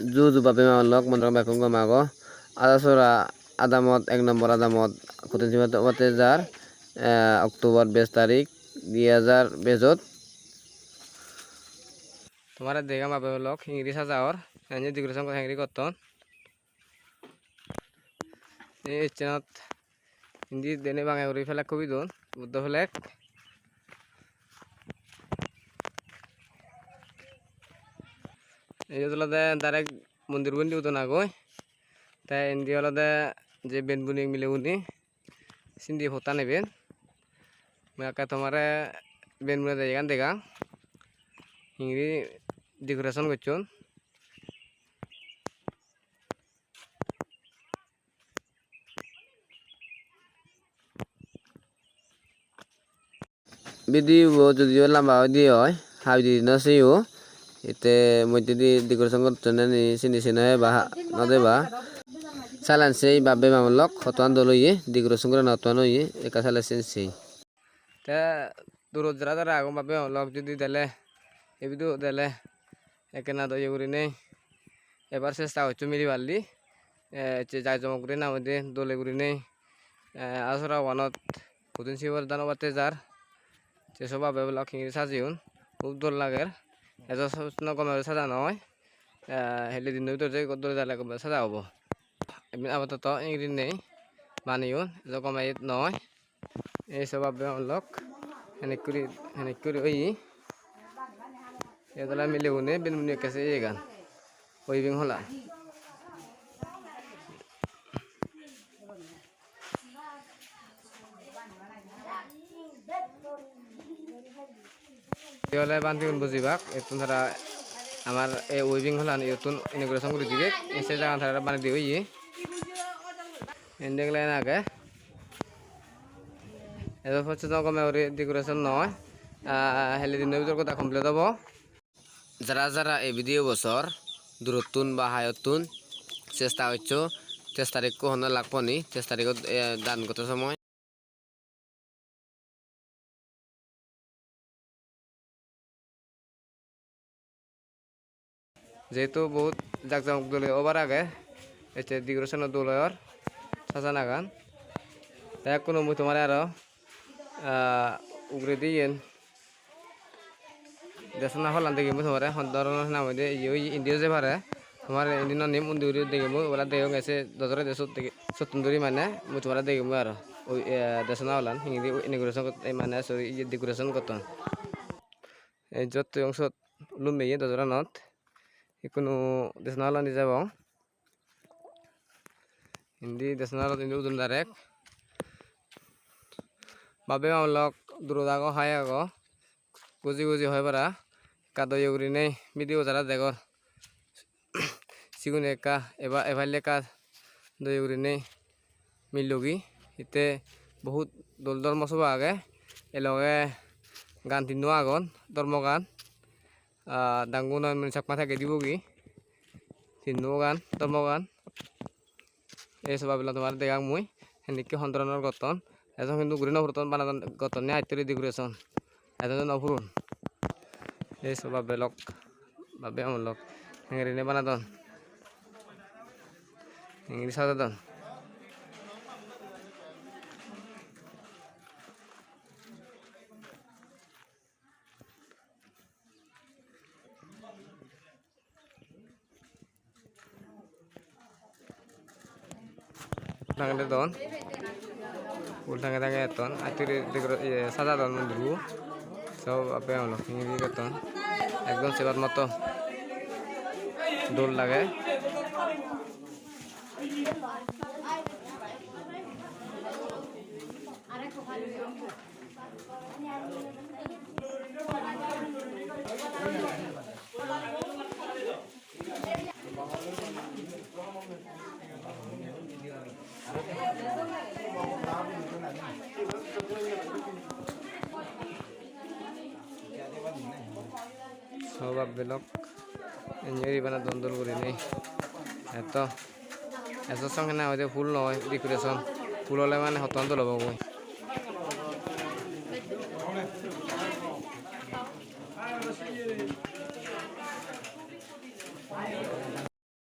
Juju babe malok mondrong bakung gamago ada sora adamot 1 নম্বর adamot kutin simat wate jar Oktober 20 তারিখ 2020 তোমার দেখা মাপে lock হিংরি সাজাওর এনে decoration করে হিংরি করতন এই চেনত হিন্দি দেনে বাঙাই উড়ি ফেলা খুবই দন বুদ্ধ ফেলেক এই হলদে ডাইরেক্ট মন্দির বন্দি উদন আগয় তাই ইন্দি হলদে যে বেন বুনি মিলে উনি সিন্ধি হতা নেবেন মেকা তোমারে বেন বুনে দেগান দেখা হিংরি ডেকোরেশন করছন video যদিও লম্বা দিয়ে হয় হাই দি না সেও এতে মধ্যে দিয়ে ডেকোরেশন করতে নেই সিনি সিনে বা নদে বা চালান সেই বাবে মামলক হতান দলইয়ে ডেকোরেশন করে নতান হইয়ে একা চালাছেন সেই তা দূর যারা যারা আগম বাবে মামলক যদি দেলে এই ভিডিও দেলে একে না দই করি নেই এবার চেষ্টা হচ্ছে মিলি পারলি যাই জমা করি না আমাদের দলে করি নেই আসরা ওয়ানত কুদিন শিবর দানবাতে যার যেসব বাবে ব্লক হিংরি সাজিউন খুব দোল লাগে এত কমে সাজা নয় হেলে দিন ভিতর যে দলে যালে সাজা হবো এমনি আপাতত ইংরি নেই বানিউন এত কমে নয় এইসব বাবে ব্লক হেনিক করে ওই এগুলা মিলে উনে বিন মুনি কাছে এই গান ওইবিং হলা হলে বান্তিগুন বুঝিবাক এতুন তারা আমার এই ওয়েবিং হলান এতুন ইনোগ্রেশন করে দিবে এসে জায়গা তারা বানিয়ে দিয়ে ওই এন্ডিং লাইন আগে এত হচ্ছে তো কমে ওরে ডেকোরেশন নয় হেলে দিনের ভিতর কথা কমপ্লিট হবো যারা যারা এই ভিডিও বছর দূরতুন বা হায়তুন চেষ্টা হচ্ছে 23 তারিখ হন লাগবনি 23 তারিখত দান কত সময় যেহেতু বহুত জাকজমক দলে ওভার আগে এতে ডেকোরেশনের দলের সাজা নাগান তাই কোনো মুই তোমার আরো উগরে দিয়ে দেশনা হলান দেখি মুই তোমার ধরনের নাম দিয়ে ইন্ডিয়া যে পারে তোমার ইন্ডিয়ান নিম উন্দি দেখি মুই ওরা দেখো গেছে দজরে দেশ সতুন্দরী মানে মুই তোমার দেখি মুই আর ওই দেশনা হলান হিন্দি ইনোগ্রেশন মানে সরি ডেকোরেশন করতাম এই যত অংশ লুমেয়ে দজরা নত কোনো দেশনা হলান যাব হিন্দি দেশনা হলান ইন্দি উদন ডাইরেক্ট বাবে মামলক দূরদাগো হায় আগো গুজি গুজি হয় পারা কাদয় উগরি নেই ভিডিও যারা দেখো সিগুন একা এবার এভাইলে কা দই উগরি নেই মিলুগি ইতে বহুত দল দল মশবা আগে এলগে গান তিনো আগন ধর্মগান ডাঙ্গুন চাকমা থাকে দিবগি তিনো গান ধর্মগান এই সব তোমার দেখা মুই সেনেকে সন্তরণের গঠন এজন কিন্তু ঘুরে নফুরতন বানাতন গঠন নিয়ে আইতরি ডেকোরেশন এজন নফুরুন এই সব বেলক বাবে আমলক হেঙ্গরি নে বানাতন হেঙ্গরি সাজাতন tangan don ul tangan ton atiri saja don dulu so apa yang lo ini ton একদম সেবার মতো দোল লাগে সব বেলক এঞ্জয় বানা দন্দল করি নেই এত সঙ্গে না হয়তো ফুল নয় ডেকোরেশন ফুল হলে মানে হতন্ত লব